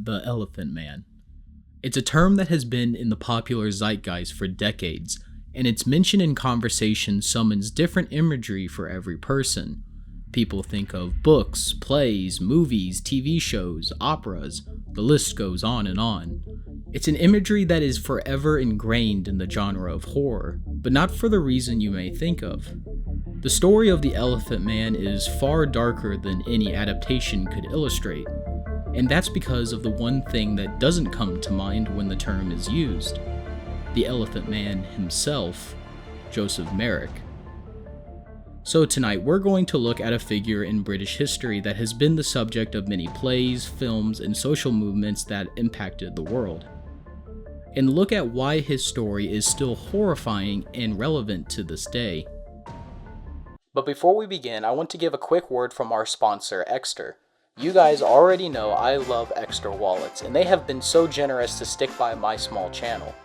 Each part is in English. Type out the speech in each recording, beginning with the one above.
the Elephant Man. It's a term that has been in the popular zeitgeist for decades, and its mention in conversation summons different imagery for every person. People think of books, plays, movies, TV shows, operas, the list goes on and on. It's an imagery that is forever ingrained in the genre of horror, but not for the reason you may think of. The story of the Elephant Man is far darker than any adaptation could illustrate, and that's because of the one thing that doesn't come to mind when the term is used: the Elephant Man himself, Joseph Merrick. So tonight we're going to look at a figure in British history that has been the subject of many plays, films, and social movements that impacted the world, and look at why his story is still horrifying and relevant to this day. But before we begin, I want to give a quick word from our sponsor, Ekster. You guys already know I love Ekster Wallets, and they have been so generous to stick by my small channel.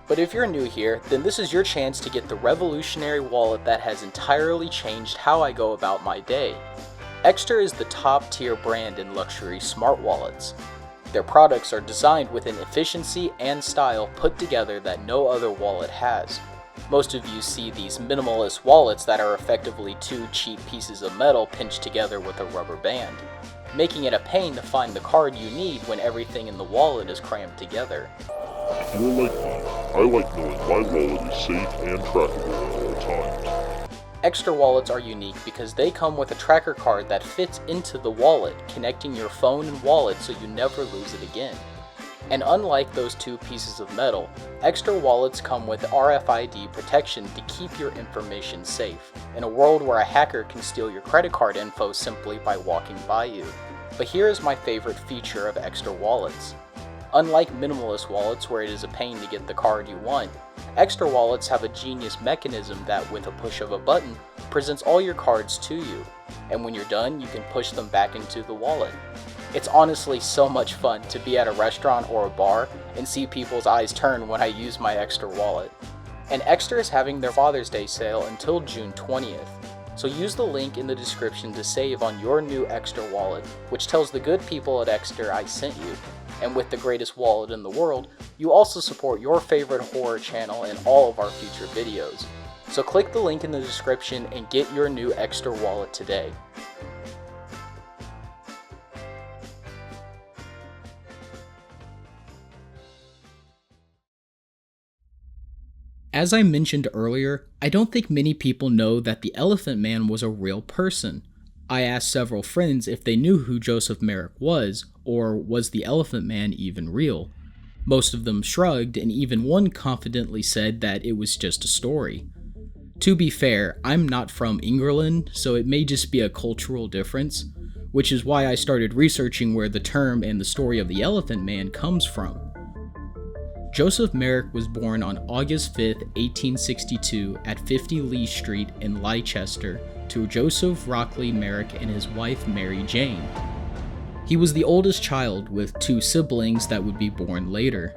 But if you're new here, then this is your chance to get the revolutionary wallet that has entirely changed how I go about my day. Ekster is the top tier brand in luxury smart wallets. Their products are designed with an efficiency and style put together that no other wallet has. Most of you see these minimalist wallets that are effectively two cheap pieces of metal pinched together with a rubber band, making it a pain to find the card you need when everything in the wallet is crammed together. If you're like me, I like knowing my wallet is safe and trackable at all times. Ekster wallets are unique because they come with a tracker card that fits into the wallet, connecting your phone and wallet so you never lose it again. And unlike those two pieces of metal, Ekster wallets come with RFID protection to keep your information safe, in a world where a hacker can steal your credit card info simply by walking by you. But here is my favorite feature of Ekster wallets. Unlike minimalist wallets where it is a pain to get the card you want, Ekster wallets have a genius mechanism that, with a push of a button, presents all your cards to you, and when you're done, you can push them back into the wallet. It's honestly so much fun to be at a restaurant or a bar and see people's eyes turn when I use my Ekster wallet. And Ekster is having their Father's Day sale until June 20th, so use the link in the description to save on your new Ekster wallet, which tells the good people at Ekster I sent you. And with the greatest wallet in the world, you also support your favorite horror channel in all of our future videos. So click the link in the description and get your new Ekster wallet today. As I mentioned earlier, I don't think many people know that the Elephant Man was a real person. I asked several friends if they knew who Joseph Merrick was, or was the Elephant Man even real? Most of them shrugged, and even one confidently said that it was just a story. To be fair, I'm not from England, so it may just be a cultural difference, which is why I started researching where the term and the story of the Elephant Man comes from. Joseph Merrick was born on August 5, 1862 at 50 Lee Street in Leicester to Joseph Rockley Merrick and his wife Mary Jane. He was the oldest child with two siblings that would be born later.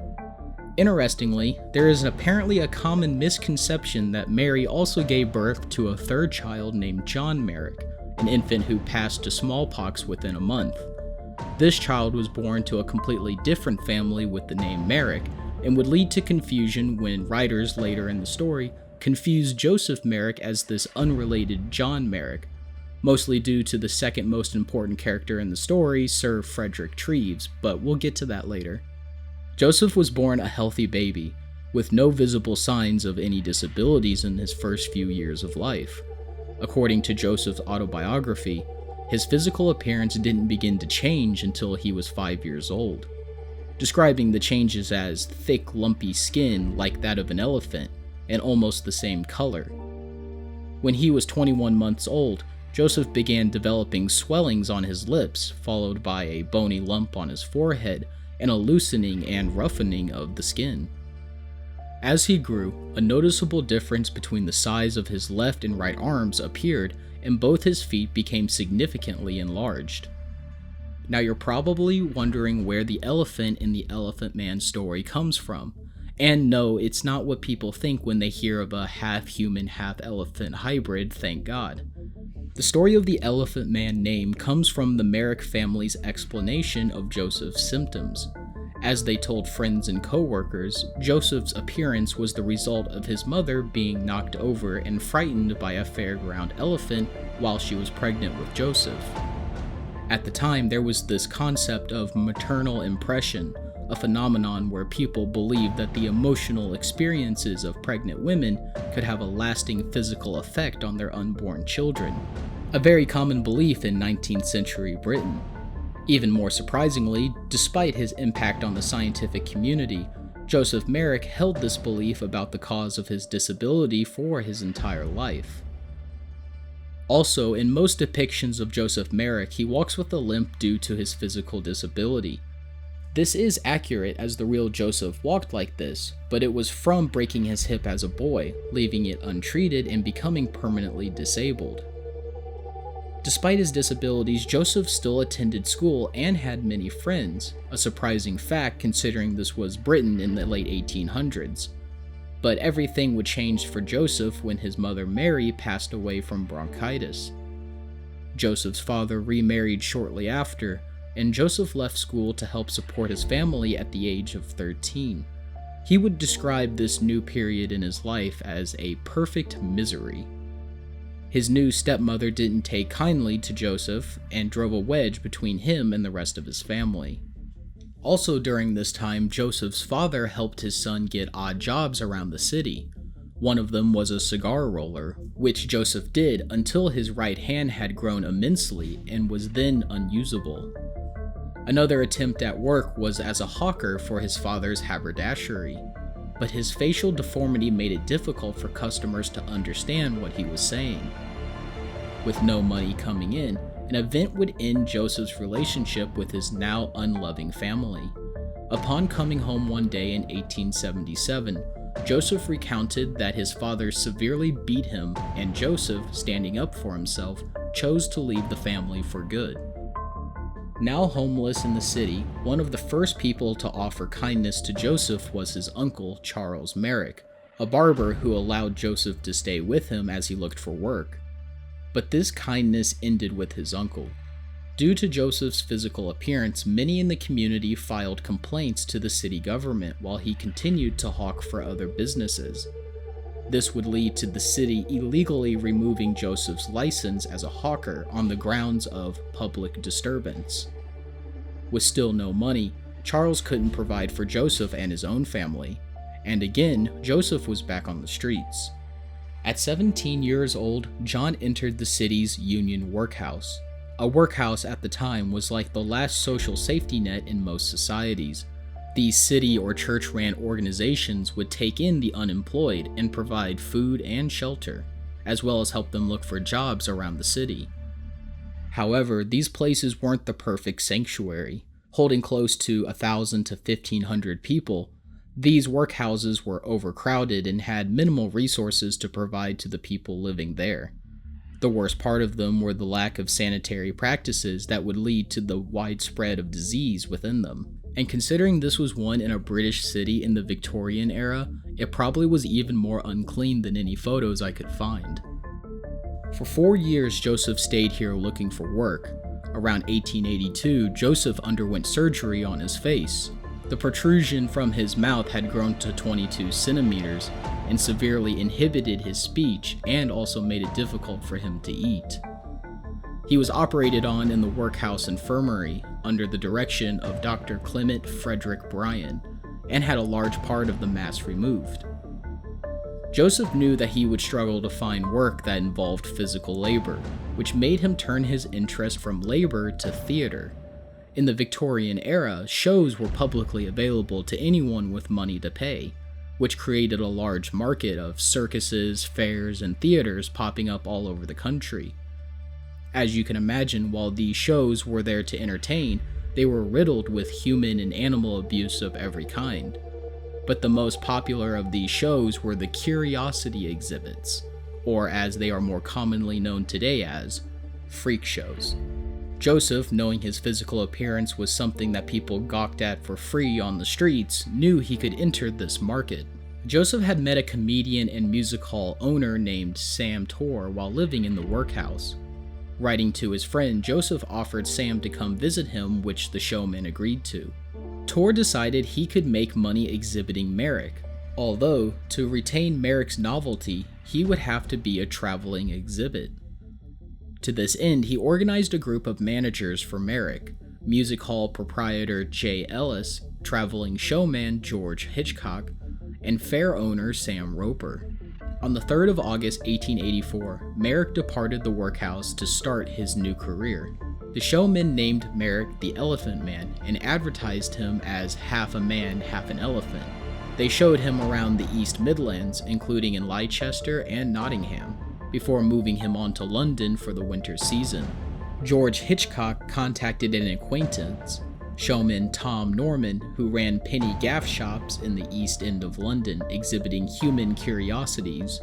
Interestingly, there is apparently a common misconception that Mary also gave birth to a third child named John Merrick, an infant who passed to smallpox within a month. This child was born to a completely different family with the name Merrick, and would lead to confusion when writers later in the story confused Joseph Merrick as this unrelated John Merrick, mostly due to the second most important character in the story, Sir Frederick Treves, but we'll get to that later. Joseph was born a healthy baby, with no visible signs of any disabilities in his first few years of life. According to Joseph's autobiography, his physical appearance didn't begin to change until he was 5 years old, describing the changes as thick, lumpy skin like that of an elephant, and almost the same color. When he was 21 months old, Joseph began developing swellings on his lips, followed by a bony lump on his forehead and a loosening and roughening of the skin. As he grew, a noticeable difference between the size of his left and right arms appeared, and both his feet became significantly enlarged. Now you're probably wondering where the elephant in the Elephant Man story comes from. And no, it's not what people think when they hear of a half-human, half-elephant hybrid, thank God. The story of the Elephant Man name comes from the Merrick family's explanation of Joseph's symptoms. As they told friends and co-workers, Joseph's appearance was the result of his mother being knocked over and frightened by a fairground elephant while she was pregnant with Joseph. At the time, there was this concept of maternal impression, a phenomenon where people believed that the emotional experiences of pregnant women could have a lasting physical effect on their unborn children, a very common belief in 19th century Britain. Even more surprisingly, despite his impact on the scientific community, Joseph Merrick held this belief about the cause of his disability for his entire life. Also, in most depictions of Joseph Merrick, he walks with a limp due to his physical disability. This is accurate as the real Joseph walked like this, but it was from breaking his hip as a boy, leaving it untreated and becoming permanently disabled. Despite his disabilities, Joseph still attended school and had many friends, a surprising fact considering this was Britain in the late 1800s. But everything would change for Joseph when his mother Mary passed away from bronchitis. Joseph's father remarried shortly after, and Joseph left school to help support his family at the age of 13. He would describe this new period in his life as a perfect misery. His new stepmother didn't take kindly to Joseph and drove a wedge between him and the rest of his family. Also during this time, Joseph's father helped his son get odd jobs around the city. One of them was a cigar roller, which Joseph did until his right hand had grown immensely and was then unusable. Another attempt at work was as a hawker for his father's haberdashery, but his facial deformity made it difficult for customers to understand what he was saying. With no money coming in, an event would end Joseph's relationship with his now unloving family. Upon coming home one day in 1877, Joseph recounted that his father severely beat him, and Joseph, standing up for himself, chose to leave the family for good. Now homeless in the city, one of the first people to offer kindness to Joseph was his uncle, Charles Merrick, a barber who allowed Joseph to stay with him as he looked for work. But this kindness ended with his uncle. Due to Joseph's physical appearance, many in the community filed complaints to the city government while he continued to hawk for other businesses. This would lead to the city illegally removing Joseph's license as a hawker on the grounds of public disturbance. With still no money, Charles couldn't provide for Joseph and his own family, and again, Joseph was back on the streets. At 17 years old, John entered the city's Union Workhouse. A workhouse at the time was like the last social safety net in most societies. These city or church-ran organizations would take in the unemployed and provide food and shelter, as well as help them look for jobs around the city. However, these places weren't the perfect sanctuary. Holding close to 1,000 to 1,500 people, these workhouses were overcrowded and had minimal resources to provide to the people living there. The worst part of them were the lack of sanitary practices that would lead to the widespread of disease within them. And considering this was one in a British city in the Victorian era, it probably was even more unclean than any photos I could find. For 4 years, Joseph stayed here looking for work. Around 1882, Joseph underwent surgery on his face. The protrusion from his mouth had grown to 22 centimeters and severely inhibited his speech and also made it difficult for him to eat. He was operated on in the workhouse infirmary under the direction of Dr. Clement Frederick Bryan and had a large part of the mass removed. Joseph knew that he would struggle to find work that involved physical labor, which made him turn his interest from labor to theater. In the Victorian era, shows were publicly available to anyone with money to pay, which created a large market of circuses, fairs, and theaters popping up all over the country. As you can imagine, while these shows were there to entertain, they were riddled with human and animal abuse of every kind. But the most popular of these shows were the curiosity exhibits, or as they are more commonly known today as, freak shows. Joseph, knowing his physical appearance was something that people gawked at for free on the streets, knew he could enter this market. Joseph had met a comedian and music hall owner named Sam Torr while living in the workhouse. Writing to his friend, Joseph offered Sam to come visit him, which the showman agreed to. Tor decided he could make money exhibiting Merrick, although to retain Merrick's novelty, he would have to be a traveling exhibit. To this end, he organized a group of managers for Merrick: music hall proprietor Jay Ellis, traveling showman George Hitchcock, and fair owner Sam Roper. On the 3rd of August 1884, Merrick departed the workhouse to start his new career. The showman named Merrick the Elephant Man and advertised him as half a man, half an elephant. They showed him around the East Midlands, including in Leicester and Nottingham, before moving him on to London for the winter season. George Hitchcock contacted an acquaintance, showman Tom Norman, who ran penny gaff shops in the East End of London exhibiting human curiosities.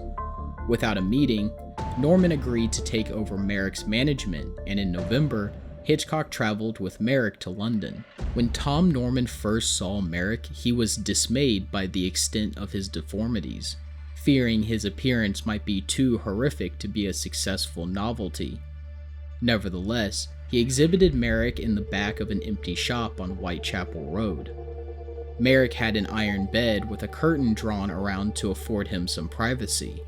Without a meeting, Norman agreed to take over Merrick's management, and in November, Hitchcock traveled with Merrick to London. When Tom Norman first saw Merrick, he was dismayed by the extent of his deformities, fearing his appearance might be too horrific to be a successful novelty. Nevertheless, he exhibited Merrick in the back of an empty shop on Whitechapel Road. Merrick had an iron bed with a curtain drawn around to afford him some privacy.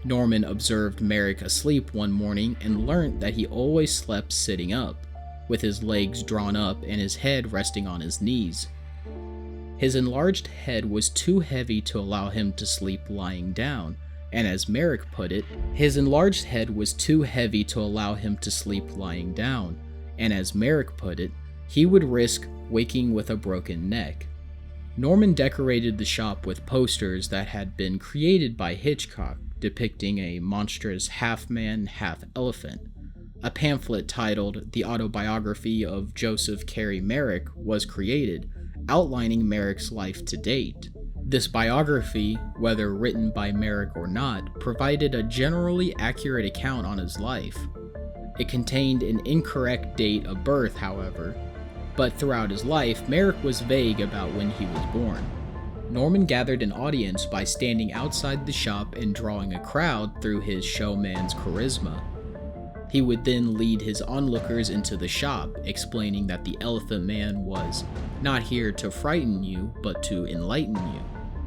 Norman observed Merrick asleep one morning and learnt that he always slept sitting up, with his legs drawn up and his head resting on his knees. His enlarged head was too heavy to allow him to sleep lying down, and as Merrick put it, he would risk waking with a broken neck. Norman decorated the shop with posters that had been created by Hitchcock, depicting a monstrous half-man, half-elephant. A pamphlet titled The Autobiography of Joseph Carey Merrick was created, outlining Merrick's life to date. This biography, whether written by Merrick or not, provided a generally accurate account on his life. It contained an incorrect date of birth, however, but throughout his life, Merrick was vague about when he was born. Norman gathered an audience by standing outside the shop and drawing a crowd through his showman's charisma. He would then lead his onlookers into the shop, explaining that the Elephant Man was not here to frighten you, but to enlighten you.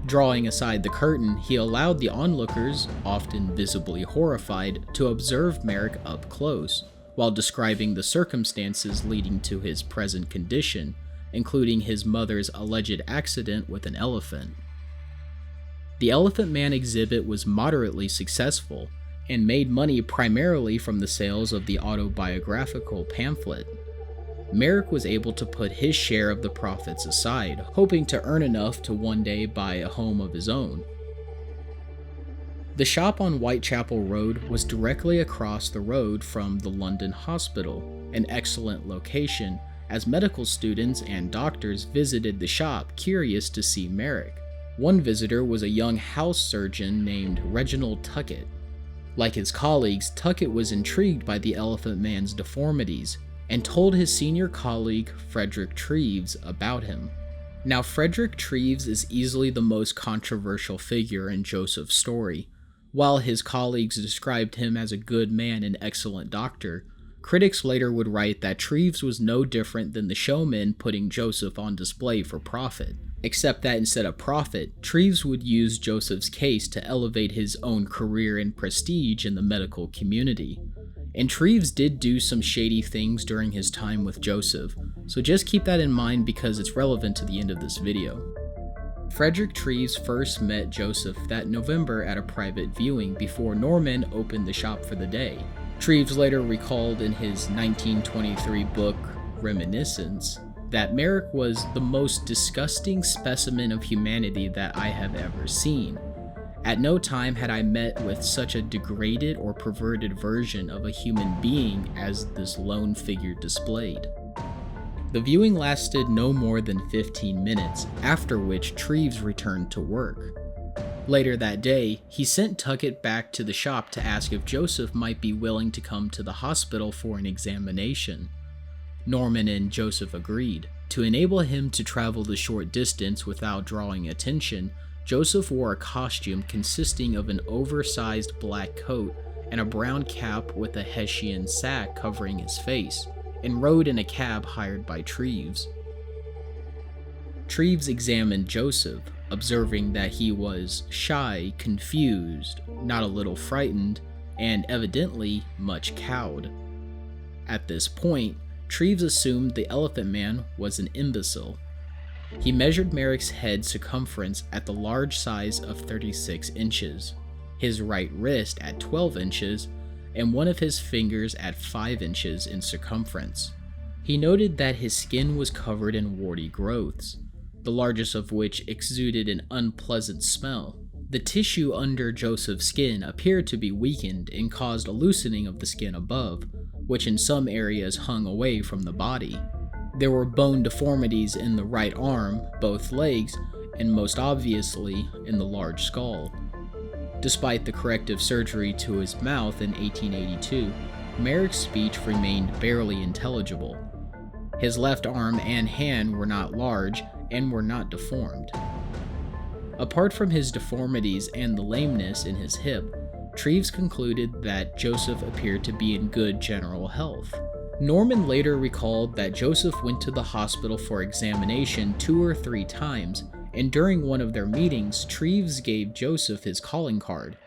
Drawing aside the curtain, he allowed the onlookers, often visibly horrified, to observe Merrick up close, while describing the circumstances leading to his present condition, including his mother's alleged accident with an elephant. The Elephant Man exhibit was moderately successful, and made money primarily from the sales of the autobiographical pamphlet. Merrick was able to put his share of the profits aside, hoping to earn enough to one day buy a home of his own. The shop on Whitechapel Road was directly across the road from the London Hospital, an excellent location, as medical students and doctors visited the shop curious to see Merrick. One visitor was a young house surgeon named Reginald Tuckett. Like his colleagues, Tuckett was intrigued by the Elephant Man's deformities, and told his senior colleague, Frederick Treves, about him. Now, Frederick Treves is easily the most controversial figure in Joseph's story. While his colleagues described him as a good man and excellent doctor, critics later would write that Treves was no different than the showman putting Joseph on display for profit, except that instead of profit, Treves would use Joseph's case to elevate his own career and prestige in the medical community. And Treves did do some shady things during his time with Joseph, so just keep that in mind because it's relevant to the end of this video. Frederick Treves first met Joseph that November at a private viewing before Norman opened the shop for the day. Treves later recalled in his 1923 book, Reminiscence, that Merrick was the most disgusting specimen of humanity that I have ever seen. At no time had I met with such a degraded or perverted version of a human being as this lone figure displayed. The viewing lasted no more than 15 minutes, after which Treves returned to work. Later that day, he sent Tuckett back to the shop to ask if Joseph might be willing to come to the hospital for an examination. Norman and Joseph agreed. To enable him to travel the short distance without drawing attention, Joseph wore a costume consisting of an oversized black coat and a brown cap with a Hessian sack covering his face, and rode in a cab hired by Treves. Treves examined Joseph, observing that he was shy, confused, not a little frightened, and evidently much cowed. At this point, Treves assumed the Elephant Man was an imbecile. He measured Merrick's head circumference at the large size of 36 inches, his right wrist at 12 inches, and one of his fingers at 5 inches in circumference. He noted that his skin was covered in warty growths, the largest of which exuded an unpleasant smell. The tissue under Joseph's skin appeared to be weakened and caused a loosening of the skin above, which in some areas hung away from the body. There were bone deformities in the right arm, both legs, and most obviously in the large skull. Despite the corrective surgery to his mouth in 1882, Merrick's speech remained barely intelligible. His left arm and hand were not large and were not deformed. Apart from his deformities and the lameness in his hip, Treves concluded that Joseph appeared to be in good general health. Norman later recalled that Joseph went to the hospital for examination 2 or 3 times, and during one of their meetings, Treves gave Joseph his calling card.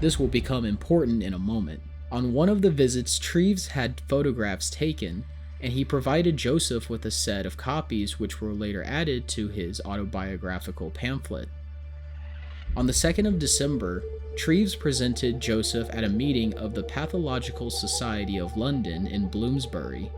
This will become important in a moment. On one of the visits, Treves had photographs taken, and he provided Joseph with a set of copies which were later added to his autobiographical pamphlet. On the 2nd of December, Treves presented Joseph at a meeting of the Pathological Society of London in Bloomsbury.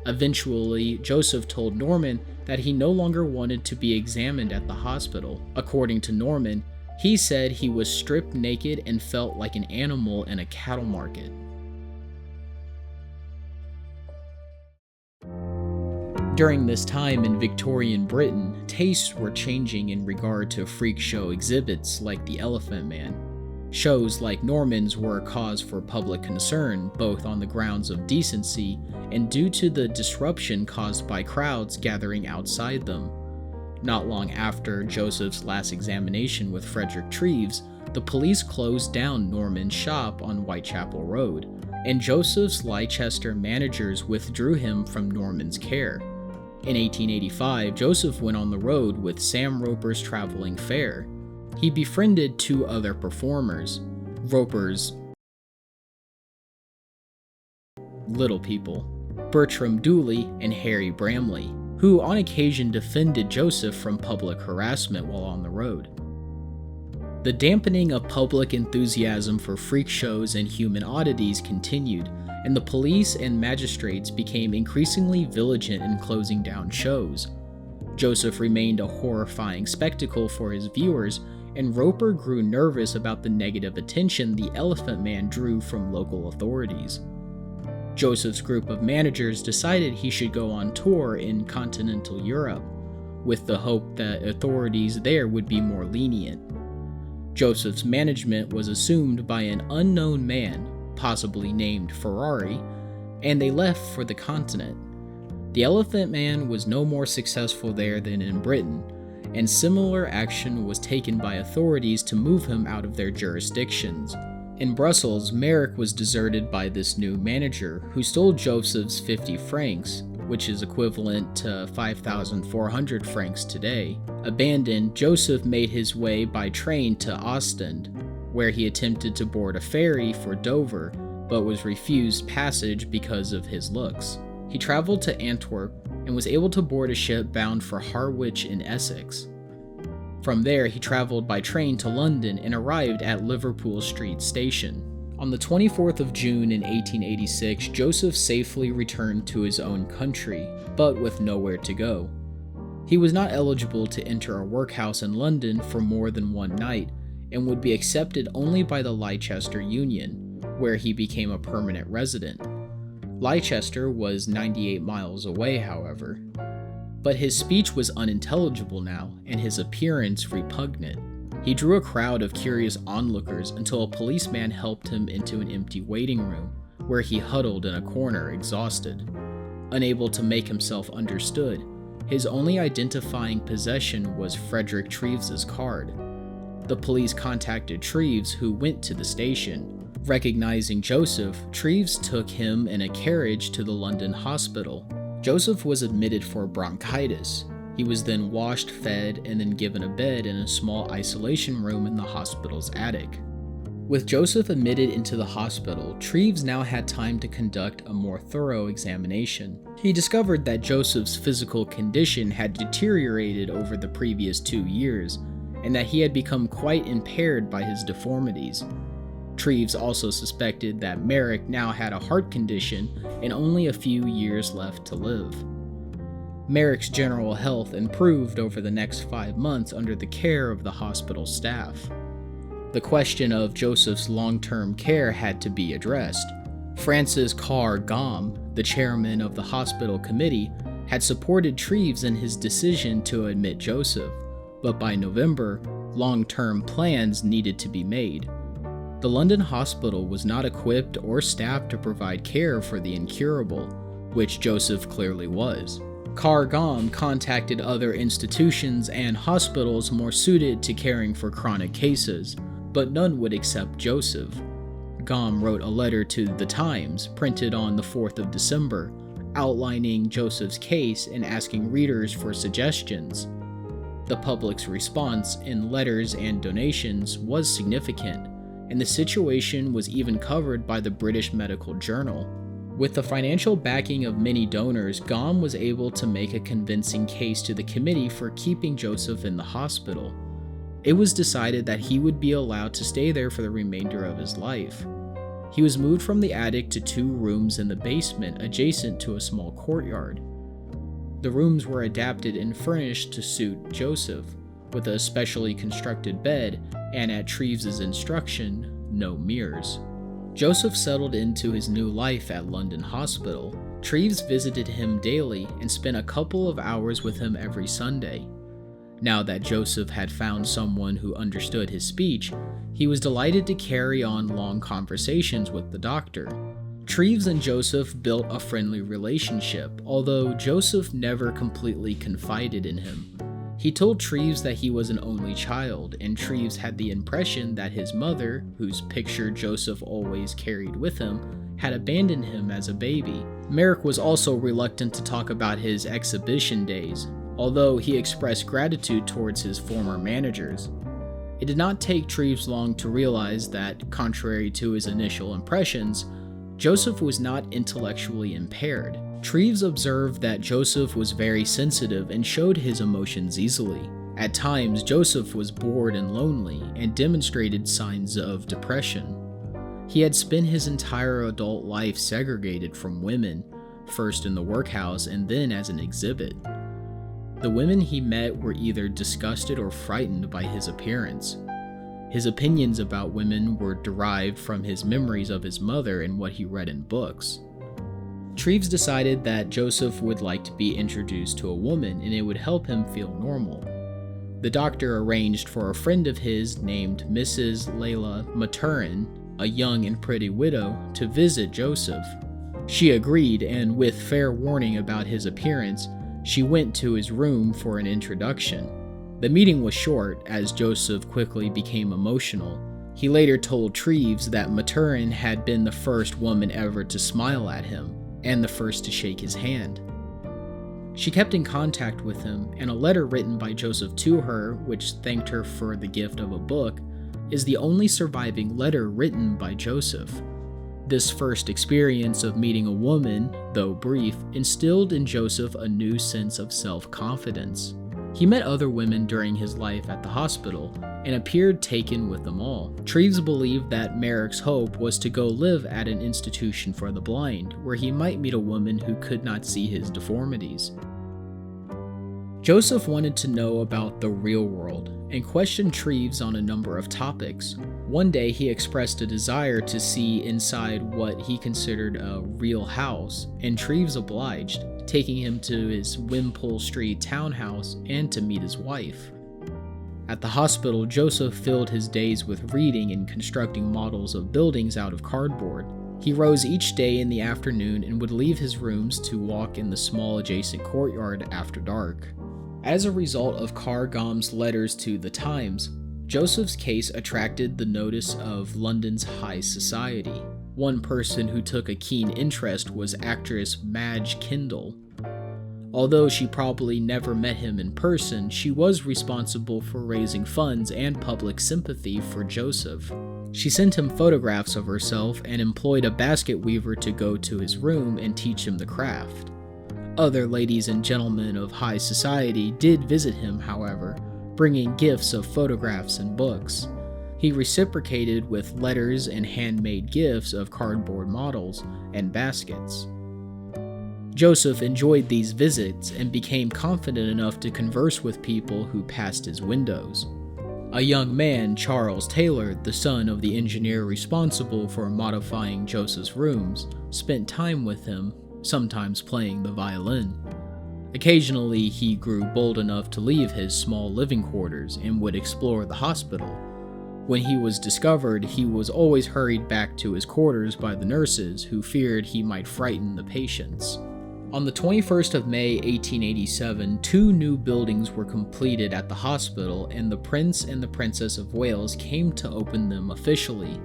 Eventually, Joseph told Norman that he no longer wanted to be examined at the hospital. According to Norman, he said he was stripped naked and felt like an animal in a cattle market. During this time in Victorian Britain, tastes were changing in regard to freak show exhibits like the Elephant Man. Shows like Norman's were a cause for public concern, both on the grounds of decency and due to the disruption caused by crowds gathering outside them. Not long after Joseph's last examination with Frederick Treves, the police closed down Norman's shop on Whitechapel Road, and Joseph's Leicester managers withdrew him from Norman's care. In 1885, Joseph went on the road with Sam Roper's traveling fair. He befriended 2 other performers, Roper's Little People, Bertram Dooley and Harry Bramley, who on occasion defended Joseph from public harassment while on the road. The dampening of public enthusiasm for freak shows and human oddities continued, and the police and magistrates became increasingly vigilant in closing down shows. Joseph remained a horrifying spectacle for his viewers, and Roper grew nervous about the negative attention the Elephant Man drew from local authorities. Joseph's group of managers decided he should go on tour in continental Europe, with the hope that authorities there would be more lenient. Joseph's management was assumed by an unknown man, possibly named Ferrari, and they left for the continent. The Elephant Man was no more successful there than in Britain, and similar action was taken by authorities to move him out of their jurisdictions. In Brussels, Merrick was deserted by this new manager, who stole Joseph's 50 francs, which is equivalent to 5,400 francs today. Abandoned, Joseph made his way by train to Ostend, where he attempted to board a ferry for Dover, but was refused passage because of his looks. He traveled to Antwerp and was able to board a ship bound for Harwich in Essex. From there, he traveled by train to London and arrived at Liverpool Street Station. On the 24th of June in 1886, Joseph safely returned to his own country, but with nowhere to go. He was not eligible to enter a workhouse in London for more than 1 night, and would be accepted only by the Leicester Union, where he became a permanent resident. Leicester was 98 miles away, however. But his speech was unintelligible now, and his appearance repugnant. He drew a crowd of curious onlookers until a policeman helped him into an empty waiting room, where he huddled in a corner, exhausted. Unable to make himself understood, his only identifying possession was Frederick Treves's card. The police contacted Treves, who went to the station. Recognizing Joseph, Treves took him in a carriage to the London hospital. Joseph was admitted for bronchitis. He was then washed, fed, and then given a bed in a small isolation room in the hospital's attic. With Joseph admitted into the hospital, Treves now had time to conduct a more thorough examination. He discovered that Joseph's physical condition had deteriorated over the previous 2 years, and that he had become quite impaired by his deformities. Treves also suspected that Merrick now had a heart condition and only a few years left to live. Merrick's general health improved over the next 5 months under the care of the hospital staff. The question of Joseph's long-term care had to be addressed. Francis Carr Gom, the chairman of the hospital committee, had supported Treves in his decision to admit Joseph, but by November, long-term plans needed to be made. The London hospital was not equipped or staffed to provide care for the incurable, which Joseph clearly was. Carr Gom contacted other institutions and hospitals more suited to caring for chronic cases, but none would accept Joseph. Gom wrote a letter to The Times, printed on the 4th of December, outlining Joseph's case and asking readers for suggestions. The public's response in letters and donations was significant, and the situation was even covered by the British Medical Journal. With the financial backing of many donors, Gom was able to make a convincing case to the committee for keeping Joseph in the hospital. It was decided that he would be allowed to stay there for the remainder of his life. He was moved from the attic to 2 rooms in the basement adjacent to a small courtyard. The rooms were adapted and furnished to suit Joseph, with a specially constructed bed and, at Treves' instruction, no mirrors. Joseph settled into his new life at London Hospital. Treves visited him daily and spent a couple of hours with him every Sunday. Now that Joseph had found someone who understood his speech, he was delighted to carry on long conversations with the doctor. Treves and Joseph built a friendly relationship, although Joseph never completely confided in him. He told Treves that he was an only child, and Treves had the impression that his mother, whose picture Joseph always carried with him, had abandoned him as a baby. Merrick was also reluctant to talk about his exhibition days, although he expressed gratitude towards his former managers. It did not take Treves long to realize that, contrary to his initial impressions, Joseph was not intellectually impaired. Treves observed that Joseph was very sensitive and showed his emotions easily. At times, Joseph was bored and lonely and demonstrated signs of depression. He had spent his entire adult life segregated from women, first in the workhouse and then as an exhibit. The women he met were either disgusted or frightened by his appearance. His opinions about women were derived from his memories of his mother and what he read in books. Treves decided that Joseph would like to be introduced to a woman and it would help him feel normal. The doctor arranged for a friend of his named Mrs. Layla Maturin, a young and pretty widow, to visit Joseph. She agreed, and with fair warning about his appearance, she went to his room for an introduction. The meeting was short, as Joseph quickly became emotional. He later told Treves that Maturin had been the first woman ever to smile at him, and the first to shake his hand. She kept in contact with him, and a letter written by Joseph to her, which thanked her for the gift of a book, is the only surviving letter written by Joseph. This first experience of meeting a woman, though brief, instilled in Joseph a new sense of self-confidence. He met other women during his life at the hospital and appeared taken with them all. Treves believed that Merrick's hope was to go live at an institution for the blind, where he might meet a woman who could not see his deformities. Joseph wanted to know about the real world and questioned Treves on a number of topics. One day he expressed a desire to see inside what he considered a real house, and Treves obliged, taking him to his Wimpole Street townhouse and to meet his wife. At the hospital, Joseph filled his days with reading and constructing models of buildings out of cardboard. He rose each day in the afternoon and would leave his rooms to walk in the small adjacent courtyard after dark. As a result of Carr Gom's letters to The Times, Joseph's case attracted the notice of London's high society. One person who took a keen interest was actress Madge Kendall. Although she probably never met him in person, she was responsible for raising funds and public sympathy for Joseph. She sent him photographs of herself and employed a basket weaver to go to his room and teach him the craft. Other ladies and gentlemen of high society did visit him, however, bringing gifts of photographs and books. He reciprocated with letters and handmade gifts of cardboard models and baskets. Joseph enjoyed these visits and became confident enough to converse with people who passed his windows. A young man, Charles Taylor, the son of the engineer responsible for modifying Joseph's rooms, spent time with him, sometimes playing the violin. Occasionally, he grew bold enough to leave his small living quarters and would explore the hospital. When he was discovered, he was always hurried back to his quarters by the nurses, who feared he might frighten the patients. On the 21st of May, 1887, 2 new buildings were completed at the hospital, and the Prince and the Princess of Wales came to open them officially.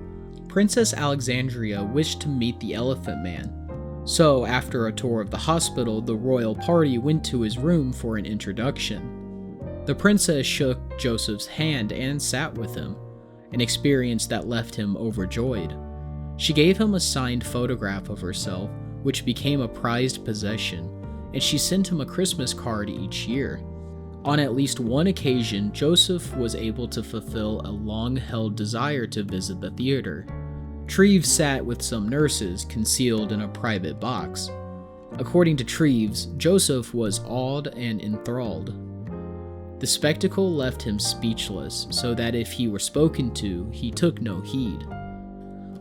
Princess Alexandria wished to meet the Elephant Man. So, after a tour of the hospital, the royal party went to his room for an introduction. The princess shook Joseph's hand and sat with him, an experience that left him overjoyed. She gave him a signed photograph of herself, which became a prized possession, and she sent him a Christmas card each year. On at least one occasion, Joseph was able to fulfill a long-held desire to visit the theater. Treves sat with some nurses, concealed in a private box. According to Treves, Joseph was awed and enthralled. The spectacle left him speechless, so that if he were spoken to, he took no heed.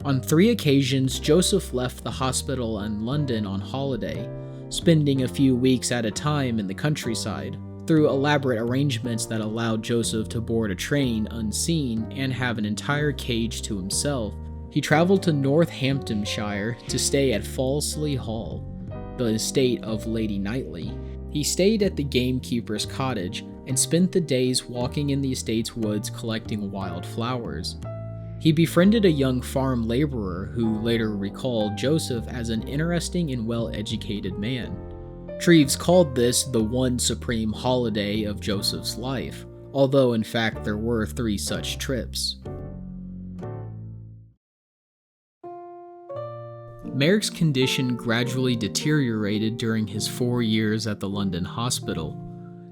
On 3 occasions, Joseph left the hospital in London on holiday, spending a few weeks at a time in the countryside. Through elaborate arrangements that allowed Joseph to board a train unseen and have an entire cage to himself, he traveled to Northamptonshire to stay at Falsley Hall, the estate of Lady Knightley. He stayed at the gamekeeper's cottage and spent the days walking in the estate's woods collecting wild flowers. He befriended a young farm laborer who later recalled Joseph as an interesting and well-educated man. Treves called this the one supreme holiday of Joseph's life, although in fact there were 3 such trips. Merrick's condition gradually deteriorated during his 4 years at the London hospital.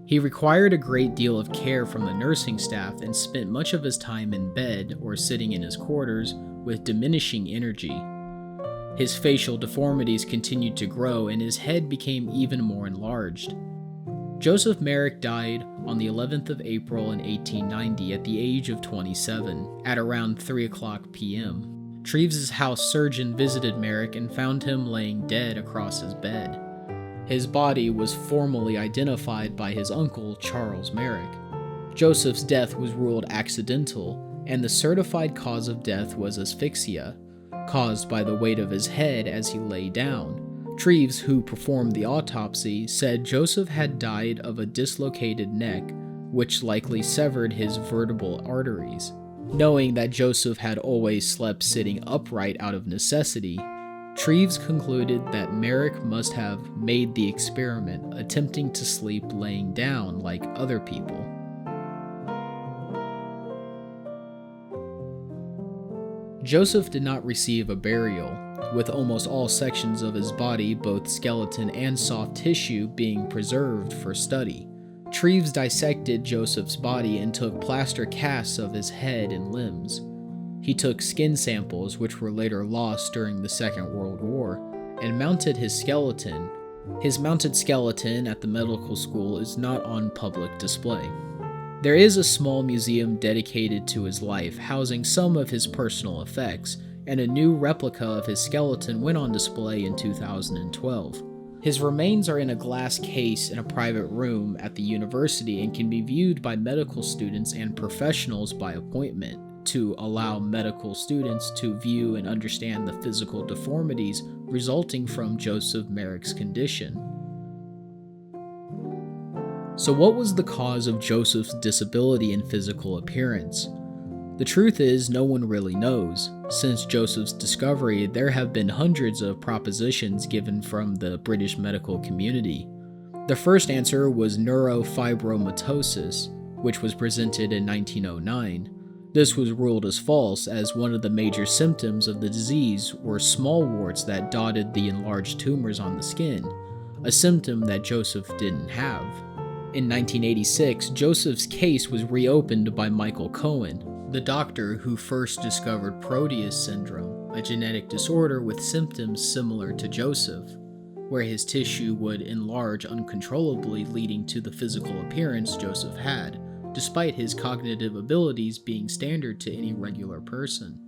He required a great deal of care from the nursing staff and spent much of his time in bed or sitting in his quarters with diminishing energy. His facial deformities continued to grow and his head became even more enlarged. Joseph Merrick died on the 11th of April in 1890 at the age of 27 at around 3:00 p.m. Treves' house surgeon visited Merrick and found him laying dead across his bed. His body was formally identified by his uncle, Charles Merrick. Joseph's death was ruled accidental, and the certified cause of death was asphyxia, caused by the weight of his head as he lay down. Treves, who performed the autopsy, said Joseph had died of a dislocated neck, which likely severed his vertebral arteries. Knowing that Joseph had always slept sitting upright out of necessity, Treves concluded that Merrick must have made the experiment, attempting to sleep laying down like other people. Joseph did not receive a burial, with almost all sections of his body, both skeleton and soft tissue, being preserved for study. Treves dissected Joseph's body and took plaster casts of his head and limbs. He took skin samples, which were later lost during the Second World War, and mounted his skeleton. His mounted skeleton at the medical school is not on public display. There is a small museum dedicated to his life, housing some of his personal effects, and a new replica of his skeleton went on display in 2012. His remains are in a glass case in a private room at the university and can be viewed by medical students and professionals by appointment, to allow medical students to view and understand the physical deformities resulting from Joseph Merrick's condition. So what was the cause of Joseph's disability and physical appearance? The truth is, no one really knows. Since Joseph's discovery, there have been hundreds of propositions given from the British medical community. The first answer was neurofibromatosis, which was presented in 1909. This was ruled as false, as one of the major symptoms of the disease were small warts that dotted the enlarged tumors on the skin, a symptom that Joseph didn't have. In 1986, Joseph's case was reopened by Michael Cohen, the doctor who first discovered Proteus syndrome, a genetic disorder with symptoms similar to Joseph, where his tissue would enlarge uncontrollably, leading to the physical appearance Joseph had, despite his cognitive abilities being standard to any regular person.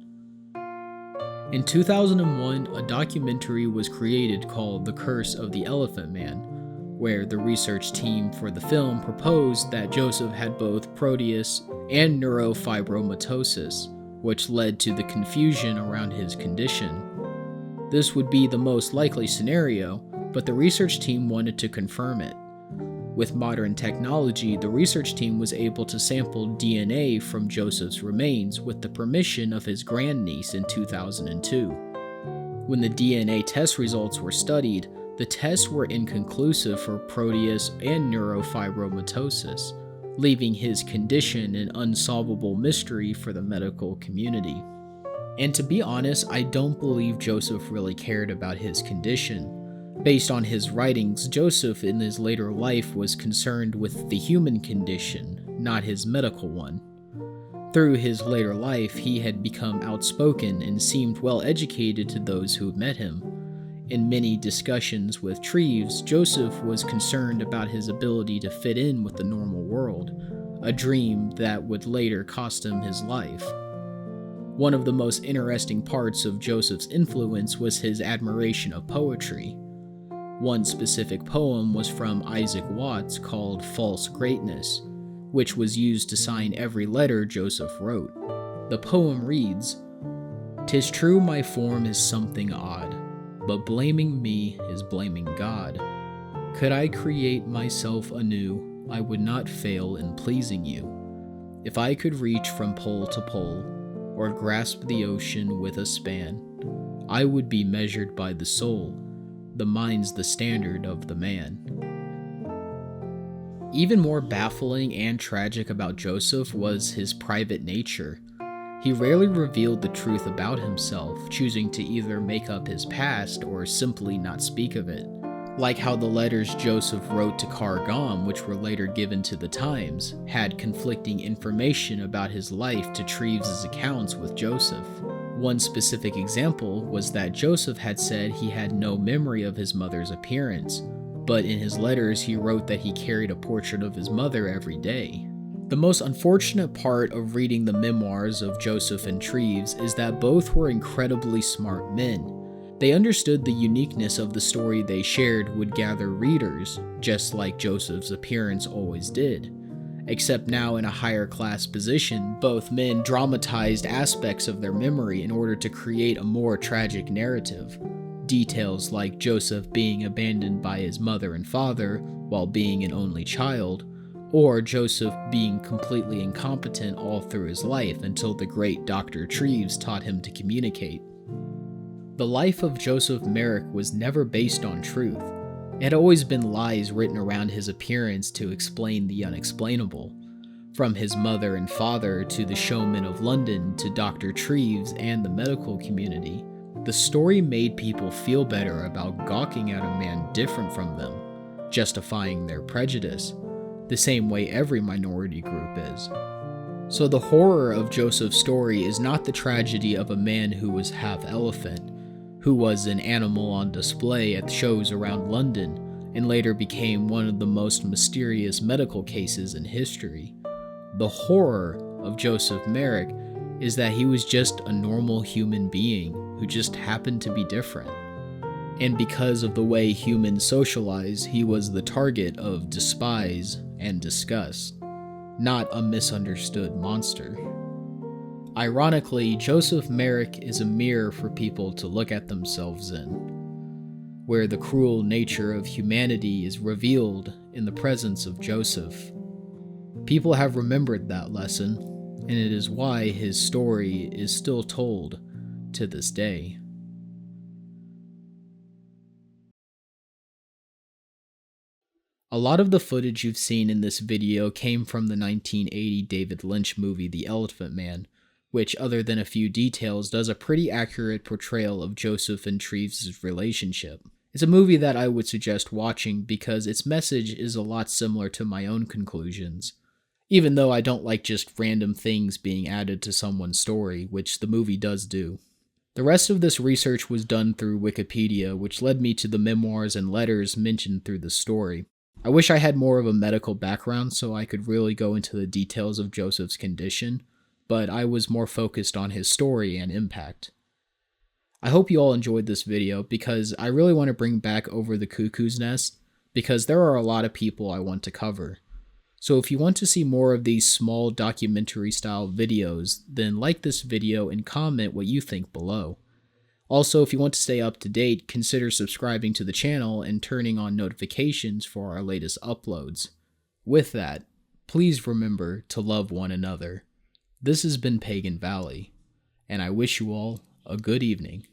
In 2001, a documentary was created called The Curse of the Elephant Man, where the research team for the film proposed that Joseph had both Proteus and neurofibromatosis, which led to the confusion around his condition. This would be the most likely scenario, but the research team wanted to confirm it. With modern technology, the research team was able to sample DNA from Joseph's remains with the permission of his grandniece in 2002. When the DNA test results were studied, the tests were inconclusive for Proteus and neurofibromatosis, leaving his condition an unsolvable mystery for the medical community. And to be honest, I don't believe Joseph really cared about his condition. Based on his writings, Joseph in his later life was concerned with the human condition, not his medical one. Through his later life, he had become outspoken and seemed well educated to those who met him. In many discussions with Treves, Joseph was concerned about his ability to fit in with the normal world, a dream that would later cost him his life. One of the most interesting parts of Joseph's influence was his admiration of poetry. One specific poem was from Isaac Watts called False Greatness, which was used to sign every letter Joseph wrote. The poem reads, "'Tis true my form is something odd, but blaming me is blaming God. Could I create myself anew, I would not fail in pleasing you. If I could reach from pole to pole, or grasp the ocean with a span, I would be measured by the soul. The mind's the standard of the man." Even more baffling and tragic about Joseph was his private nature. He rarely revealed the truth about himself, choosing to either make up his past or simply not speak of it. Like how the letters Joseph wrote to Cargam, which were later given to the Times, had conflicting information about his life to Treves' accounts with Joseph. One specific example was that Joseph had said he had no memory of his mother's appearance, but in his letters he wrote that he carried a portrait of his mother every day. The most unfortunate part of reading the memoirs of Joseph and Treves is that both were incredibly smart men. They understood the uniqueness of the story they shared would gather readers, just like Joseph's appearance always did. Except now in a higher class position, both men dramatized aspects of their memory in order to create a more tragic narrative. Details like Joseph being abandoned by his mother and father while being an only child, or Joseph being completely incompetent all through his life until the great Dr. Treves taught him to communicate. The life of Joseph Merrick was never based on truth. It had always been lies written around his appearance to explain the unexplainable. From his mother and father to the showmen of London to Dr. Treves and the medical community, the story made people feel better about gawking at a man different from them, justifying their prejudice, the same way every minority group is. So the horror of Joseph's story is not the tragedy of a man who was half elephant, who was an animal on display at shows around London, and later became one of the most mysterious medical cases in history. The horror of Joseph Merrick is that he was just a normal human being who just happened to be different. And because of the way humans socialize, he was the target of despise and disgust, not a misunderstood monster. Ironically, Joseph Merrick is a mirror for people to look at themselves in, where the cruel nature of humanity is revealed in the presence of Joseph. People have remembered that lesson, and it is why his story is still told to this day. A lot of the footage you've seen in this video came from the 1980 David Lynch movie The Elephant Man, which, other than a few details, does a pretty accurate portrayal of Joseph and Treves' relationship. It's a movie that I would suggest watching because its message is a lot similar to my own conclusions, even though I don't like just random things being added to someone's story, which the movie does do. The rest of this research was done through Wikipedia, which led me to the memoirs and letters mentioned through the story. I wish I had more of a medical background so I could really go into the details of Joseph's condition, but I was more focused on his story and impact. I hope you all enjoyed this video because I really want to bring back Over the Cuckoo's Nest because there are a lot of people I want to cover. So if you want to see more of these small documentary style videos, then like this video and comment what you think below. Also, if you want to stay up to date, consider subscribing to the channel and turning on notifications for our latest uploads. With that, please remember to love one another. This has been Pagan Valley, and I wish you all a good evening.